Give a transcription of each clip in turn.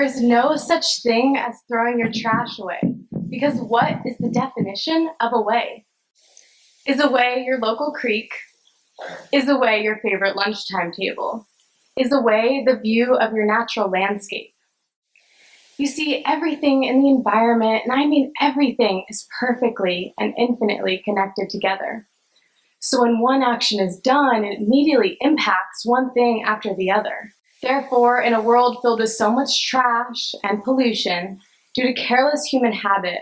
is no such thing as throwing your trash away, because what is the definition of away? Is away your local creek? Is away your favorite lunchtime table? Is away the view of your natural landscape? You see, everything in the environment, and I mean everything, is perfectly and infinitely connected together. So when one action is done, it immediately impacts one thing after the other. Therefore, in a world filled with so much trash and pollution due to careless human habit,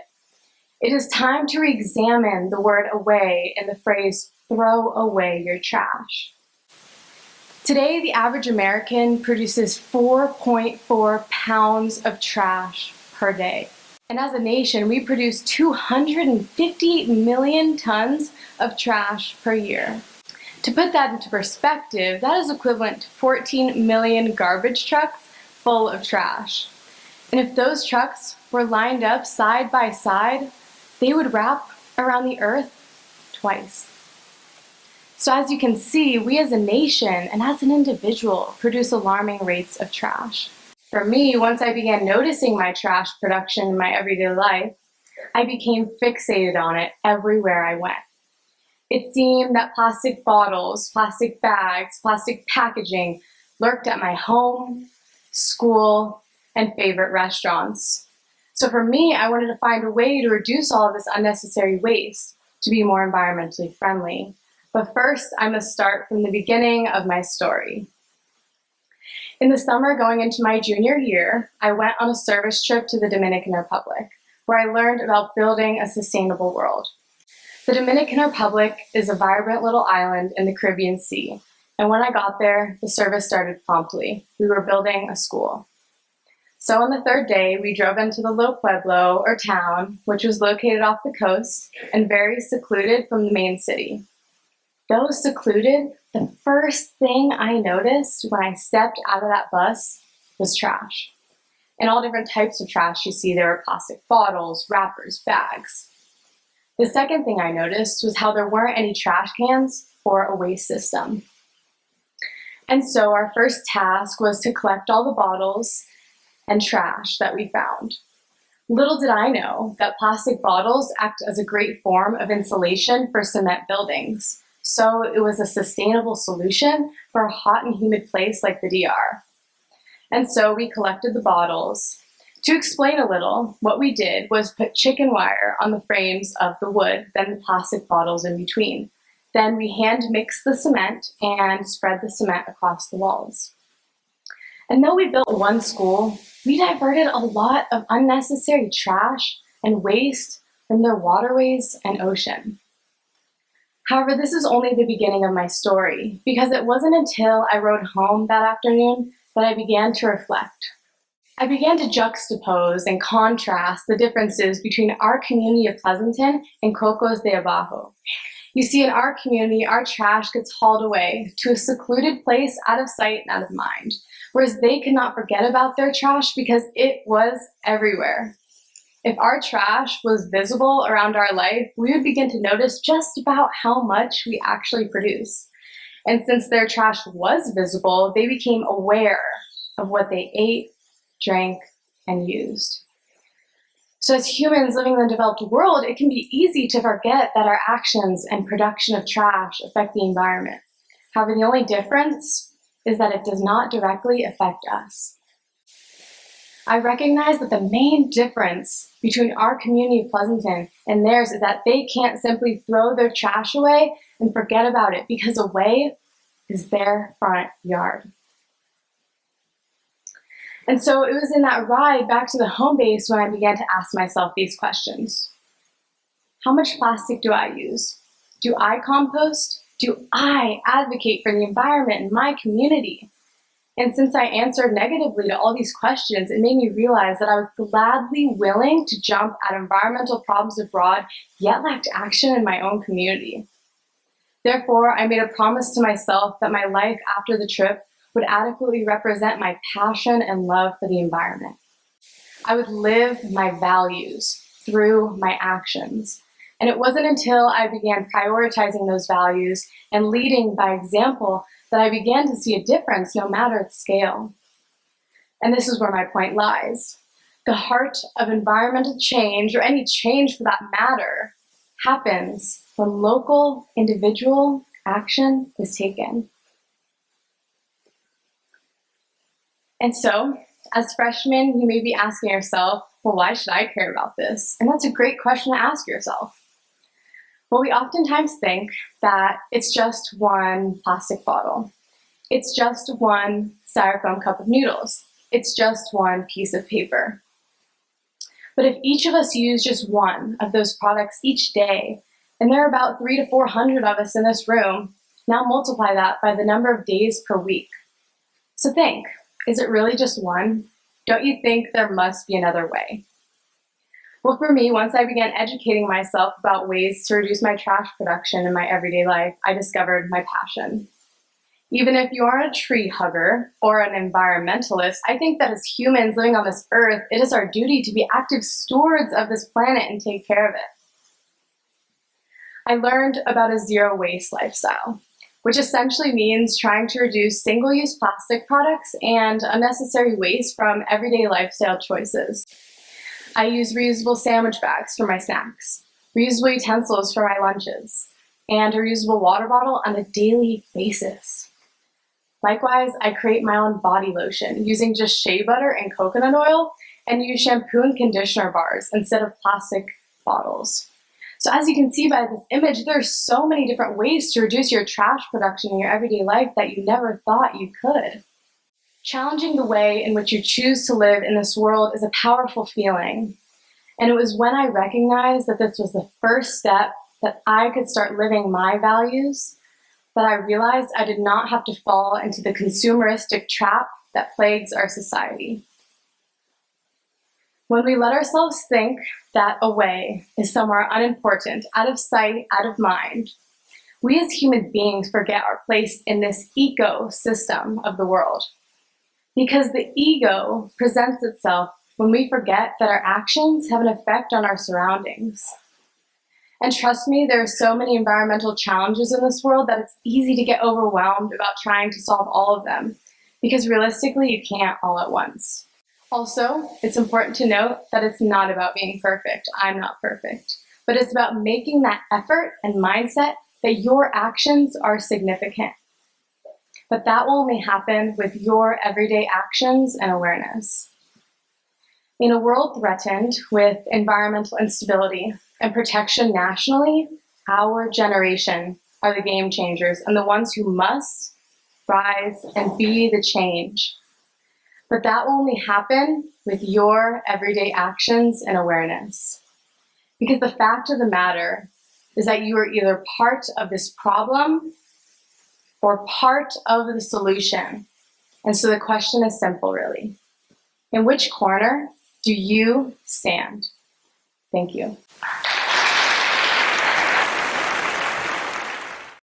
it is time to re-examine the word away and the phrase, throw away your trash. Today, the average American produces 4.4 pounds of trash per day. And as a nation, we produce 250 million tons of trash per year. To put that into perspective, that is equivalent to 14 million garbage trucks full of trash. And if those trucks were lined up side by side, they would wrap around the earth twice. So as you can see, we as a nation and as an individual produce alarming rates of trash. For me, once I began noticing my trash production in my everyday life, I became fixated on it everywhere I went. It seemed that plastic bottles, plastic bags, plastic packaging lurked at my home, school, and favorite restaurants. So for me, I wanted to find a way to reduce all of this unnecessary waste to be more environmentally friendly. But first, I must start from the beginning of my story. In the summer going into my junior year, I went on a service trip to the Dominican Republic, where I learned about building a sustainable world. The Dominican Republic is a vibrant little island in the Caribbean Sea, and when I got there, the service started promptly. We were building a school. So on the third day, we drove into the little pueblo, or town, which was located off the coast and very secluded from the main city. Though secluded, the first thing I noticed when I stepped out of that bus was trash. And all different types of trash you see. There were plastic bottles, wrappers, bags. The second thing I noticed was how there weren't any trash cans or a waste system. And so our first task was to collect all the bottles and trash that we found. Little did I know that plastic bottles act as a great form of insulation for cement buildings. So it was a sustainable solution for a hot and humid place like the DR. And so we collected the bottles. To explain a little, what we did was put chicken wire on the frames of the wood, then the plastic bottles in between. Then we hand mixed the cement and spread the cement across the walls. And though we built one school, we diverted a lot of unnecessary trash and waste from their waterways and ocean. However, this is only the beginning of my story, because it wasn't until I rode home that afternoon that I began to reflect. I began to juxtapose and contrast the differences between our community of Pleasanton and Cocos de Abajo. You see, in our community, our trash gets hauled away to a secluded place out of sight and out of mind, whereas they could not forget about their trash because it was everywhere. If our trash was visible around our life, we would begin to notice just about how much we actually produce. And since their trash was visible, they became aware of what they ate, drank, and used. So as humans living in the developed world, it can be easy to forget that our actions and production of trash affect the environment. However, the only difference is that it does not directly affect us. I recognize that the main difference between our community of Pleasanton and theirs is that they can't simply throw their trash away and forget about it, because away is their front yard. And so it was in that ride back to the home base when I began to ask myself these questions. How much plastic do I use? Do I compost? Do I advocate for the environment in my community? And since I answered negatively to all these questions, it made me realize that I was gladly willing to jump at environmental problems abroad, yet lacked action in my own community. Therefore, I made a promise to myself that my life after the trip would adequately represent my passion and love for the environment. I would live my values through my actions. And it wasn't until I began prioritizing those values and leading by example that I began to see a difference, no matter the scale. And this is where my point lies. The heart of environmental change, or any change for that matter, happens when local, individual action is taken. And so, as freshmen, you may be asking yourself, well, why should I care about this? And that's a great question to ask yourself. Well, we oftentimes think that it's just one plastic bottle. It's just one styrofoam cup of noodles. It's just one piece of paper. But if each of us use just one of those products each day, and there are about 300 to 400 of us in this room, now multiply that by the number of days per week. So think, is it really just one? Don't you think there must be another way? Well, for me, once I began educating myself about ways to reduce my trash production in my everyday life, I discovered my passion. Even if you aren't a tree hugger or an environmentalist, I think that as humans living on this earth, it is our duty to be active stewards of this planet and take care of it. I learned about a zero waste lifestyle, which essentially means trying to reduce single-use plastic products and unnecessary waste from everyday lifestyle choices. I use reusable sandwich bags for my snacks, reusable utensils for my lunches, and a reusable water bottle on a daily basis. Likewise, I create my own body lotion using just shea butter and coconut oil, and use shampoo and conditioner bars instead of plastic bottles. So as you can see by this image, there are so many different ways to reduce your trash production in your everyday life that you never thought you could. Challenging the way in which you choose to live in this world is a powerful feeling. And it was when I recognized that this was the first step that I could start living my values that I realized I did not have to fall into the consumeristic trap that plagues our society. When we let ourselves think that a way is somewhere unimportant, out of sight, out of mind, we as human beings forget our place in this ecosystem of the world. Because the ego presents itself when we forget that our actions have an effect on our surroundings. And trust me, there are so many environmental challenges in this world that it's easy to get overwhelmed about trying to solve all of them, because realistically, you can't all at once. Also, it's important to note that it's not about being perfect. I'm not perfect. But it's about making that effort and mindset that your actions are significant. But that will only happen with your everyday actions and awareness. In a world threatened with environmental instability and protection nationally, our generation are the game changers and the ones who must rise and be the change. But that will only happen with your everyday actions and awareness. Because the fact of the matter is that you are either part of this problem or part of the solution. And so the question is simple, really. In which corner do you stand? Thank you.